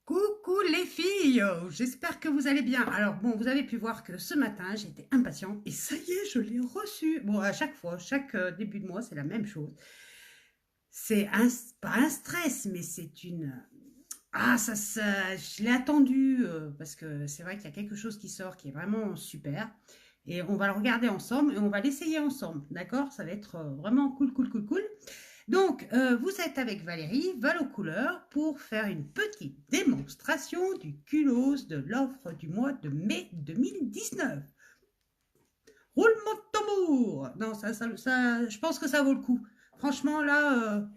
Coucou les filles, j'espère que vous allez bien. Alors bon, vous avez pu voir que ce matin, j'étais impatiente et ça y est, je l'ai reçu. Bon, à chaque fois, chaque début de mois, c'est la même chose. C'est pas un stress, mais c'est une... Ah, je l'ai attendu parce que c'est vrai qu'il y a quelque chose qui sort qui est vraiment super. Et on va le regarder ensemble et on va l'essayer ensemble, d'accord? Ça va être vraiment cool, cool, cool, cool. Donc, vous êtes avec Valérie, Valo Couleur, pour faire une petite démonstration du culose de l'offre du mois de mai 2019. Roulement de tambour. Non, je pense que ça vaut le coup. Franchement, là,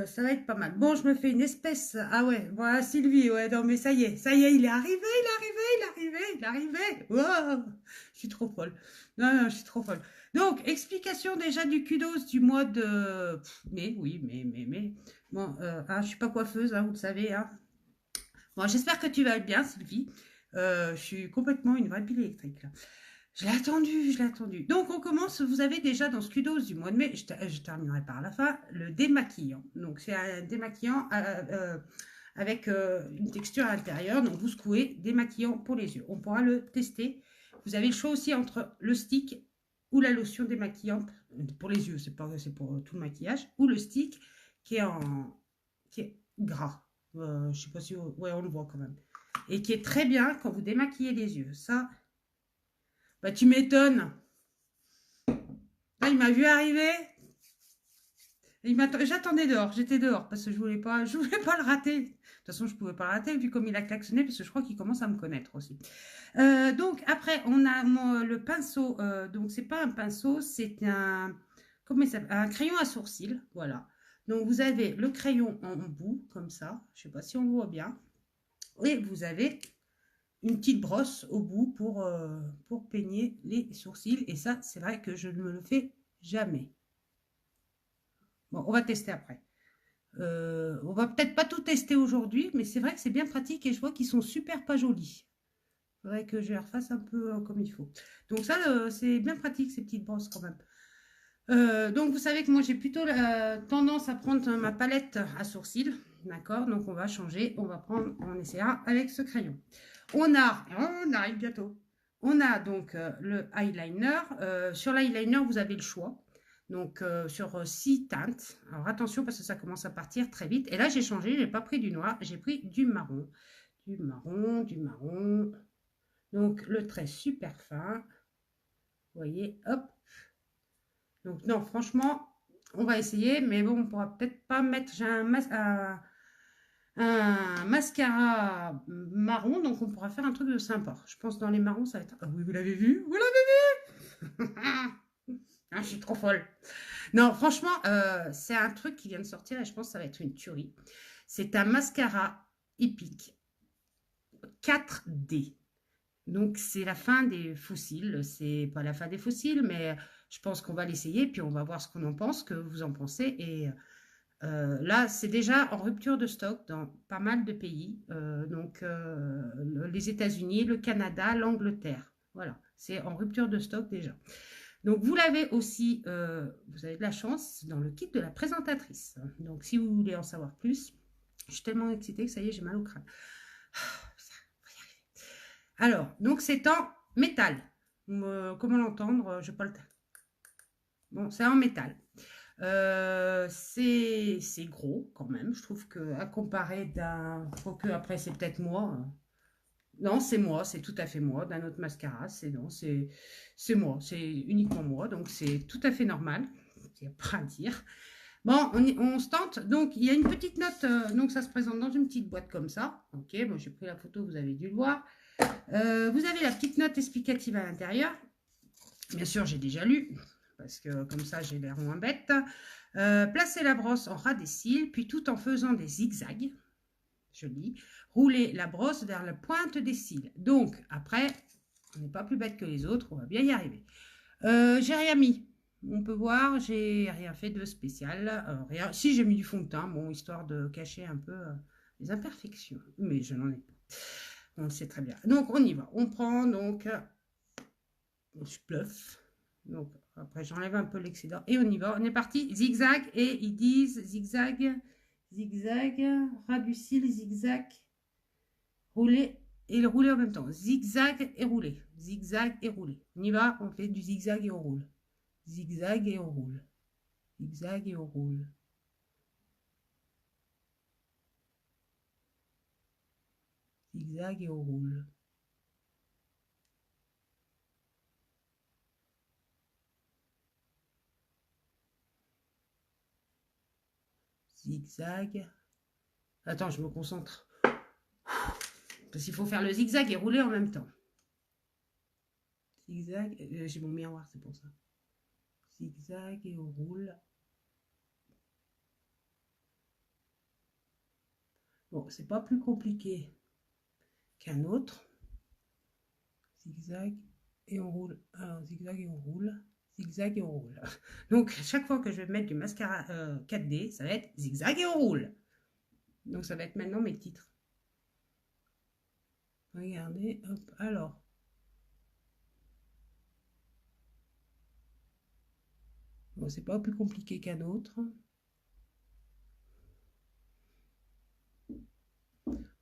ça va être pas mal. Bon, je me fais une espèce... Ah ouais, voilà Sylvie, ouais, non mais ça y est, il est arrivé, il est arrivé, il est arrivé, il est arrivé. Wow, je suis trop folle. Non, non, je suis trop folle. Donc, explication déjà du kudos du mois de mai, oui, mais. Bon, je suis pas coiffeuse, hein, vous le savez, hein. Bon, j'espère que tu vas bien, Sylvie. Je suis complètement une vraie pile électrique, là. Je l'ai attendu, je l'ai attendu. Donc, on commence. Vous avez déjà dans ce kudos du mois de mai, je terminerai par la fin, le démaquillant. Donc, c'est un démaquillant avec une texture à l'intérieur. Donc, vous secouez, démaquillant pour les yeux. On pourra le tester. Vous avez le choix aussi entre le stick ou la lotion démaquillante pour les yeux. C'est pour tout le maquillage. Ou le stick qui est qui est gras. Je sais pas si... Ouais, on le voit quand même. Et qui est très bien quand vous démaquillez les yeux. Ça... Bah, tu m'étonnes. Là, il m'a vu arriver. J'attendais dehors. J'étais dehors parce que je voulais pas le rater. De toute façon, je pouvais pas le rater vu comme il a klaxonné parce que je crois qu'il commence à me connaître aussi. Donc après, on a le pinceau. Donc c'est pas un pinceau, c'est un comment ça s'appelle, un crayon à sourcils. Voilà. Donc vous avez le crayon en bout comme ça. Je sais pas si on le voit bien. Et vous avez une petite brosse au bout pour peigner les sourcils. Et ça, c'est vrai que je ne me le fais jamais. Bon, on va tester après. On va peut-être pas tout tester aujourd'hui, mais c'est vrai que c'est bien pratique et je vois qu'ils sont super pas jolis. Il faudrait que je les refasse un peu comme il faut. Donc ça, c'est bien pratique ces petites brosses quand même. Donc vous savez que moi j'ai plutôt tendance à prendre ma palette à sourcils. D'accord. Donc on va changer. On essaiera avec ce crayon. On arrive bientôt. On a donc le eyeliner. Sur l'eyeliner, vous avez le choix. Donc sur 6 teintes. Alors attention parce que ça commence à partir très vite. Et là j'ai changé, j'ai pas pris du noir, j'ai pris du marron. Du marron, du marron. Donc le trait super fin. Vous voyez, hop. Donc non, franchement, on va essayer, mais bon, on pourra peut-être pas mettre. J'ai un mascara marron, donc on pourra faire un truc de sympa. Je pense dans les marrons, ça va être. Ah oui, vous l'avez vu? Vous l'avez vu? Ah, je suis trop folle. Non, franchement, c'est un truc qui vient de sortir et je pense que ça va être une tuerie. C'est un mascara épique 4D. Donc, c'est la fin des fossiles. C'est pas la fin des fossiles, mais je pense qu'on va l'essayer, puis on va voir ce qu'on en pense, que vous en pensez. Et là, c'est déjà en rupture de stock dans pas mal de pays. Donc, les États-Unis, le Canada, l'Angleterre. Voilà, c'est en rupture de stock déjà. Donc, vous l'avez aussi, vous avez de la chance, dans le kit de la présentatrice. Donc, si vous voulez en savoir plus, je suis tellement excitée que ça y est, j'ai mal au crâne. Alors, donc c'est en métal. Comment l'entendre? Je pas le temps. Bon, c'est en métal. C'est gros quand même. Je trouve que à comparer d'un. Faut que après c'est peut-être moi. Non, c'est moi, c'est tout à fait moi. D'un autre mascara, c'est non, c'est moi, c'est uniquement moi. Donc c'est tout à fait normal. Il n'y a pas à dire. Bon, on se tente. Donc il y a une petite note. Donc ça se présente dans une petite boîte comme ça. Ok, bon, j'ai pris la photo, vous avez dû le voir. Vous avez la petite note explicative à l'intérieur. Bien sûr, j'ai déjà lu, parce que comme ça, j'ai l'air moins bête. Placez la brosse en ras des cils, puis tout en faisant des zigzags, joli, roulez la brosse vers la pointe des cils. Donc, après, on n'est pas plus bête que les autres, on va bien y arriver. J'ai rien mis. On peut voir, j'ai rien fait de spécial. Rien. Si, j'ai mis du fond de teint, bon, histoire de cacher un peu les imperfections. Mais je n'en ai pas. On le sait très bien. Donc, on y va. On prend donc... je bluffe. Donc, après, j'enlève un peu l'excédent. Et on y va. On est parti. Zigzag. Et ils disent zigzag, zigzag, ras du cil, zigzag, rouler et le rouler en même temps. Zigzag et rouler, zigzag et rouler. On y va, on fait du zigzag et on roule. Zigzag et on roule. Zigzag et on roule. Zigzag et on roule. Zigzag. Attends, je me concentre. Parce qu'il faut faire le zigzag et rouler en même temps. Zigzag. J'ai mon miroir, c'est pour ça. Zigzag et on roule. Bon, c'est pas plus compliqué qu'un autre. Zigzag et on roule. Alors, zigzag et on roule. Zigzag et on roule. Donc, chaque fois que je vais mettre du mascara 4D, ça va être zigzag et on roule. Donc, ça va être maintenant mes titres. Regardez, hop, alors. Bon, c'est pas plus compliqué qu'un autre.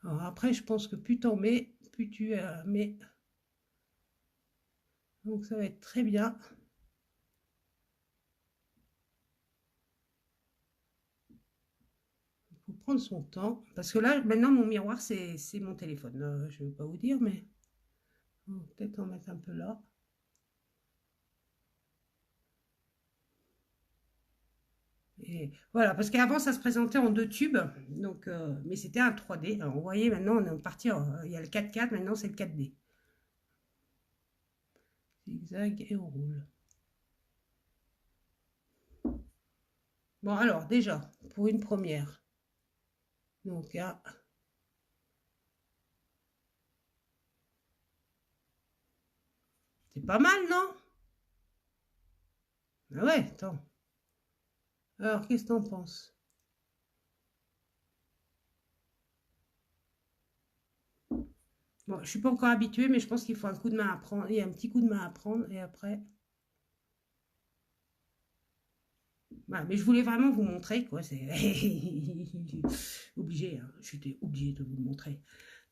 Alors après, je pense que plus t'en mets, plus tu mets. Donc, ça va être très bien. Prendre son temps, parce que là maintenant mon miroir c'est mon téléphone, je ne vais pas vous dire, mais peut-être en mettre un peu là. Et voilà, parce qu'avant ça se présentait en 2 tubes, donc mais c'était un 3D. Alors, vous voyez, maintenant on est parti, il y a le 4x4, maintenant c'est le 4D. Zigzag et on roule. Bon alors déjà pour une première, donc là, c'est pas mal, non? Ah ouais, attends. Alors qu'est-ce que t'en penses? Bon, je suis pas encore habituée, mais je pense qu'il faut un coup de main à prendre, et un petit coup de main à prendre, et après. Voilà, mais je voulais vraiment vous montrer, quoi. C'est obligé, hein, j'étais obligée de vous le montrer.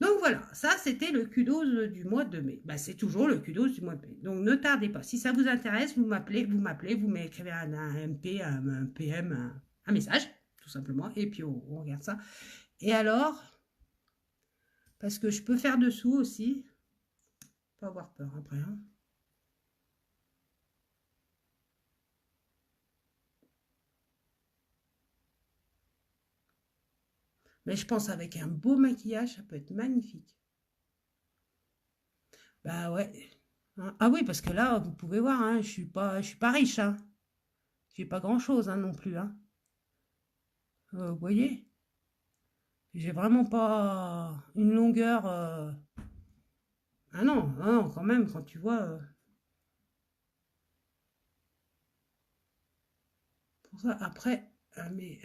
Donc voilà, ça c'était le kudos du mois de mai. Bah, c'est toujours le kudos du mois de mai. Donc ne tardez pas. Si ça vous intéresse, vous m'écrivez un MP, un PM, un message, tout simplement, et puis on regarde ça. Et alors, parce que je peux faire dessous aussi, pas avoir peur après, hein. Mais je pense avec un beau maquillage, ça peut être magnifique. Bah ouais. Hein. Ah oui, parce que là, vous pouvez voir, hein, je suis pas riche, hein. J'ai pas grand-chose, hein, non plus, hein. Vous voyez? J'ai vraiment pas une longueur. Ah non, ah non, quand même, quand tu vois. Pour ça, après, mais.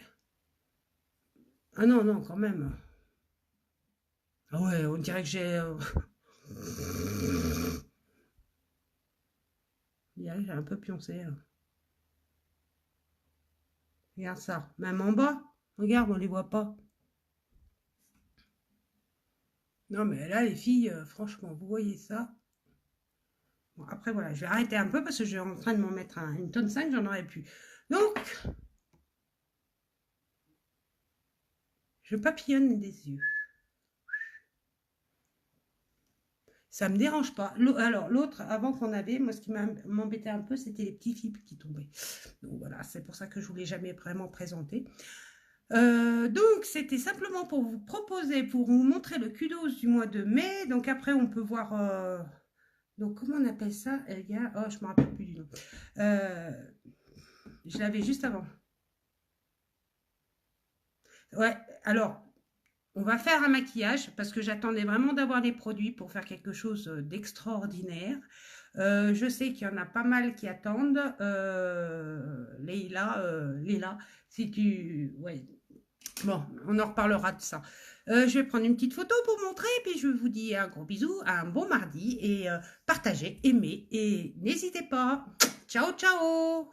Ah non, non, quand même. Ah ouais, on dirait que j'ai. J'ai un peu pioncé, hein. Regarde ça. Même en bas. Regarde, on les voit pas. Non, mais là, les filles, franchement, vous voyez ça. Bon, après, voilà, je vais arrêter un peu parce que je suis en train de m'en mettre une tonne 5, j'en aurais plus. Donc, je papillonne des yeux. Ça me dérange pas. Alors, l'autre, avant qu'on avait, moi, ce qui m'embêtait un peu, c'était les petits fils qui tombaient. Donc, voilà, c'est pour ça que je ne vous l'ai jamais vraiment présenté. Donc, c'était simplement pour vous proposer, pour vous montrer le kudos du mois de mai. Donc, après, on peut voir... donc, comment on appelle ça, les gars? Oh, je ne me rappelle plus du nom. Je l'avais juste avant. Ouais, alors, on va faire un maquillage parce que j'attendais vraiment d'avoir des produits pour faire quelque chose d'extraordinaire. Je sais qu'il y en a pas mal qui attendent. Leïla, si tu... Ouais. Bon, on en reparlera de ça. Je vais prendre une petite photo pour montrer, puis je vous dis un gros bisou, un bon mardi, et partagez, aimez, et n'hésitez pas. Ciao, ciao!